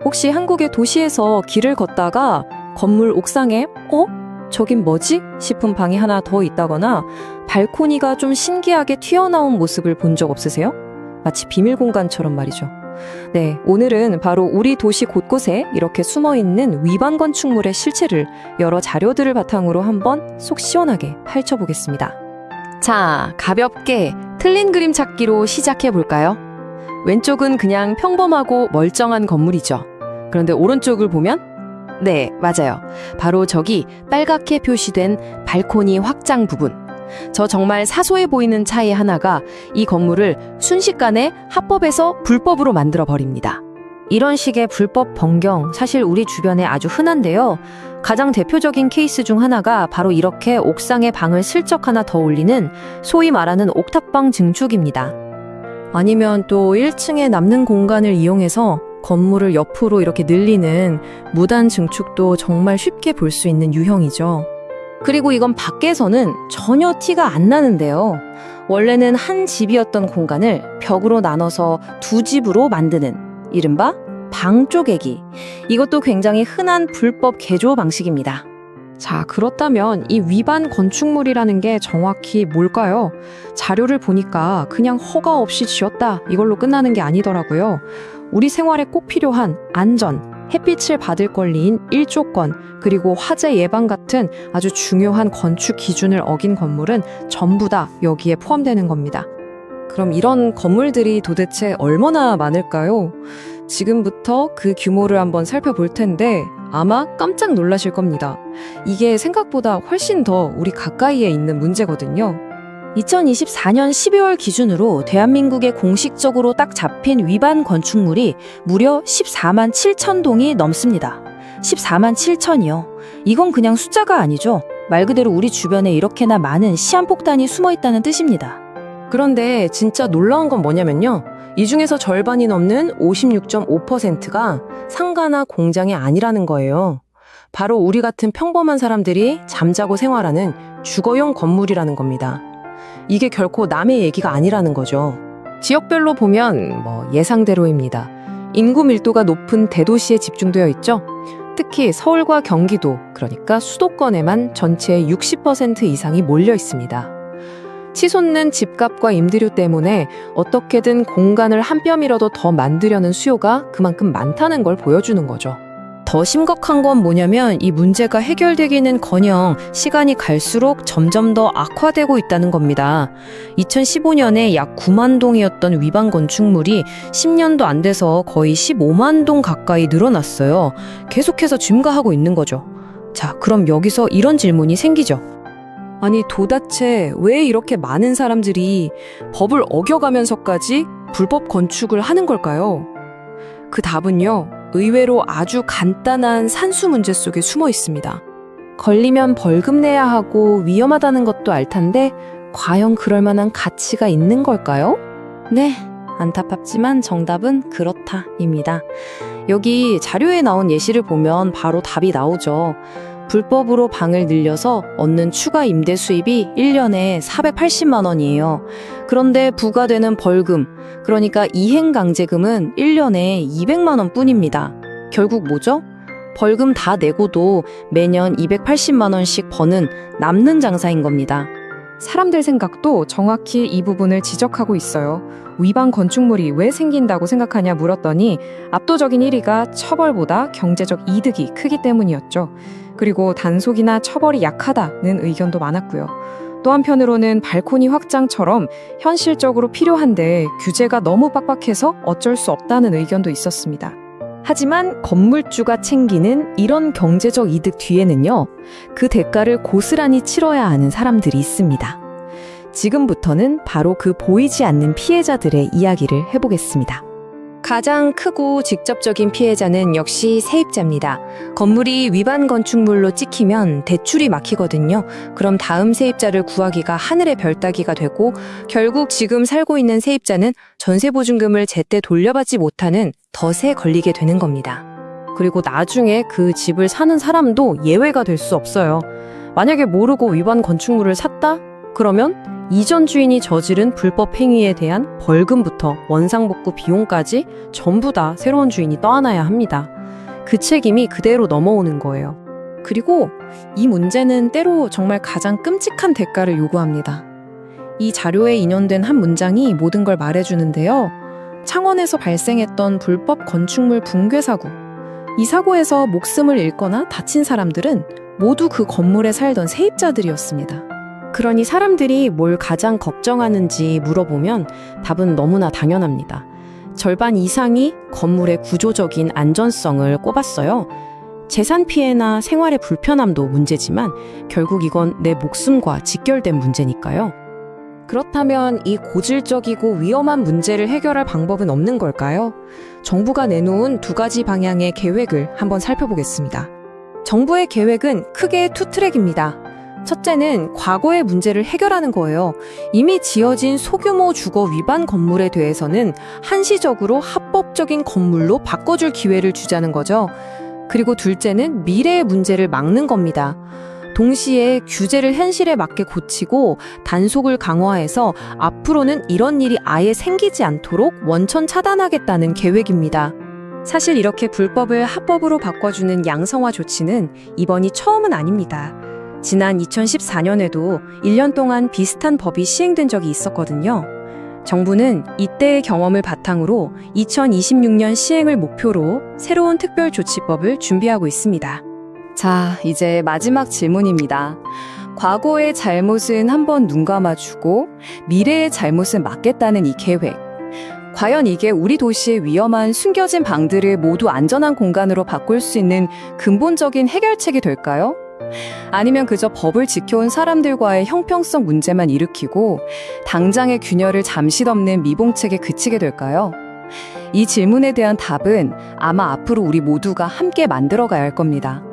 혹시 한국의 도시에서 길을 걷다가 건물 옥상에 저긴 뭐지? 싶은 방이 하나 더 있다거나 발코니가 좀 신기하게 튀어나온 모습을 본 적 없으세요? 마치 비밀 공간처럼 말이죠. 네, 오늘은 바로 우리 도시 곳곳에 이렇게 숨어있는 위반 건축물의 실체를 여러 자료들을 바탕으로 한번 속 시원하게 펼쳐보겠습니다. 자, 가볍게 틀린 그림 찾기로 시작해볼까요? 왼쪽은 그냥 평범하고 멀쩡한 건물이죠. 그런데 오른쪽을 보면 네, 맞아요. 바로 저기 빨갛게 표시된 발코니 확장 부분. 저 정말 사소해 보이는 차이 하나가 이 건물을 순식간에 합법에서 불법으로 만들어 버립니다. 이런 식의 불법 변경, 사실 우리 주변에 아주 흔한데요. 가장 대표적인 케이스 중 하나가 바로 이렇게 옥상에 방을 슬쩍 하나 더 올리는 소위 말하는 옥탑방 증축입니다. 아니면 또 1층에 남는 공간을 이용해서 건물을 옆으로 이렇게 늘리는 무단 증축도 정말 쉽게 볼 수 있는 유형이죠. 그리고 이건 밖에서는 전혀 티가 안 나는데요. 원래는 한 집이었던 공간을 벽으로 나눠서 두 집으로 만드는 이른바 방 쪼개기. 이것도 굉장히 흔한 불법 개조 방식입니다. 자, 그렇다면 이 위반 건축물이라는 게 정확히 뭘까요? 자료를 보니까 그냥 허가 없이 지었다 이걸로 끝나는 게 아니더라고요. 우리 생활에 꼭 필요한 안전, 햇빛을 받을 권리인 일조권, 그리고 화재 예방 같은 아주 중요한 건축 기준을 어긴 건물은 전부 다 여기에 포함되는 겁니다. 그럼 이런 건물들이 도대체 얼마나 많을까요? 지금부터 그 규모를 한번 살펴볼 텐데 아마 깜짝 놀라실 겁니다. 이게 생각보다 훨씬 더 우리 가까이에 있는 문제거든요. 2024년 12월 기준으로 대한민국에 공식적으로 딱 잡힌 위반 건축물이 무려 14만 7천 동이 넘습니다. 14만 7천이요. 이건 그냥 숫자가 아니죠. 말 그대로 우리 주변에 이렇게나 많은 시한폭탄이 숨어 있다는 뜻입니다. 그런데 진짜 놀라운 건 뭐냐면요. 이 중에서 절반이 넘는 56.5%가 상가나 공장이 아니라는 거예요. 바로 우리 같은 평범한 사람들이 잠자고 생활하는 주거용 건물이라는 겁니다. 이게 결코 남의 얘기가 아니라는 거죠. 지역별로 보면 예상대로입니다. 인구 밀도가 높은 대도시에 집중되어 있죠. 특히 서울과 경기도, 그러니까 수도권에만 전체의 60% 이상이 몰려 있습니다. 치솟는 집값과 임대료 때문에 어떻게든 공간을 한 뼘이라도 더 만들려는 수요가 그만큼 많다는 걸 보여주는 거죠. 더 심각한 건 뭐냐면 이 문제가 해결되기는커녕 시간이 갈수록 점점 더 악화되고 있다는 겁니다. 2015년에 약 9만 동이었던 위반 건축물이 10년도 안 돼서 거의 15만 동 가까이 늘어났어요. 계속해서 증가하고 있는 거죠. 자, 그럼 여기서 이런 질문이 생기죠. 아니, 도대체 왜 이렇게 많은 사람들이 법을 어겨가면서까지 불법 건축을 하는 걸까요? 그 답은요. 의외로 아주 간단한 산수 문제 속에 숨어 있습니다. 걸리면 벌금 내야 하고 위험하다는 것도 알 텐데 과연 그럴 만한 가치가 있는 걸까요? 네, 안타깝지만 정답은 그렇다입니다. 여기 자료에 나온 예시를 보면 바로 답이 나오죠. 불법으로 방을 늘려서 얻는 추가 임대 수입이 1년에 480만 원이에요. 그런데 부과되는 벌금, 그러니까 이행강제금은 1년에 200만 원 뿐입니다. 결국 뭐죠? 벌금 다 내고도 매년 280만 원씩 버는 남는 장사인 겁니다. 사람들 생각도 정확히 이 부분을 지적하고 있어요. 위반 건축물이 왜 생긴다고 생각하냐 물었더니 압도적인 1위가 처벌보다 경제적 이득이 크기 때문이었죠. 그리고 단속이나 처벌이 약하다는 의견도 많았고요. 또 한편으로는 발코니 확장처럼 현실적으로 필요한데 규제가 너무 빡빡해서 어쩔 수 없다는 의견도 있었습니다. 하지만 건물주가 챙기는 이런 경제적 이득 뒤에는요, 그 대가를 고스란히 치러야 하는 사람들이 있습니다. 지금부터는 바로 그 보이지 않는 피해자들의 이야기를 해보겠습니다. 가장 크고 직접적인 피해자는 역시 세입자입니다. 건물이 위반 건축물로 찍히면 대출이 막히거든요. 그럼 다음 세입자를 구하기가 하늘의 별 따기가 되고 결국 지금 살고 있는 세입자는 전세보증금을 제때 돌려받지 못하는 덫에 걸리게 되는 겁니다. 그리고 나중에 그 집을 사는 사람도 예외가 될 수 없어요. 만약에 모르고 위반 건축물을 샀다? 그러면 이전 주인이 저지른 불법 행위에 대한 벌금부터 원상복구 비용까지 전부 다 새로운 주인이 떠안아야 합니다. 그 책임이 그대로 넘어오는 거예요. 그리고 이 문제는 때로 정말 가장 끔찍한 대가를 요구합니다. 이 자료에 인용된 한 문장이 모든 걸 말해주는데요. 창원에서 발생했던 불법 건축물 붕괴 사고. 이 사고에서 목숨을 잃거나 다친 사람들은 모두 그 건물에 살던 세입자들이었습니다. 그러니 사람들이 뭘 가장 걱정하는지 물어보면 답은 너무나 당연합니다. 절반 이상이 건물의 구조적인 안전성을 꼽았어요. 재산 피해나 생활의 불편함도 문제지만 결국 이건 내 목숨과 직결된 문제니까요. 그렇다면 이 고질적이고 위험한 문제를 해결할 방법은 없는 걸까요? 정부가 내놓은 두 가지 방향의 계획을 한번 살펴보겠습니다. 정부의 계획은 크게 투 트랙입니다. 첫째는 과거의 문제를 해결하는 거예요. 이미 지어진 소규모 주거 위반 건물에 대해서는 한시적으로 합법적인 건물로 바꿔줄 기회를 주자는 거죠. 그리고 둘째는 미래의 문제를 막는 겁니다. 동시에 규제를 현실에 맞게 고치고 단속을 강화해서 앞으로는 이런 일이 아예 생기지 않도록 원천 차단하겠다는 계획입니다. 사실 이렇게 불법을 합법으로 바꿔주는 양성화 조치는 이번이 처음은 아닙니다. 지난 2014년에도 1년 동안 비슷한 법이 시행된 적이 있었거든요. 정부는 이때의 경험을 바탕으로 2026년 시행을 목표로 새로운 특별조치법을 준비하고 있습니다. 자, 이제 마지막 질문입니다. 과거의 잘못은 한번 눈 감아주고 미래의 잘못은 막겠다는 이 계획. 과연 이게 우리 도시의 위험한 숨겨진 방들을 모두 안전한 공간으로 바꿀 수 있는 근본적인 해결책이 될까요? 아니면 그저 법을 지켜온 사람들과의 형평성 문제만 일으키고 당장의 균열을 잠시 덮는 미봉책에 그치게 될까요? 이 질문에 대한 답은 아마 앞으로 우리 모두가 함께 만들어가야 할 겁니다.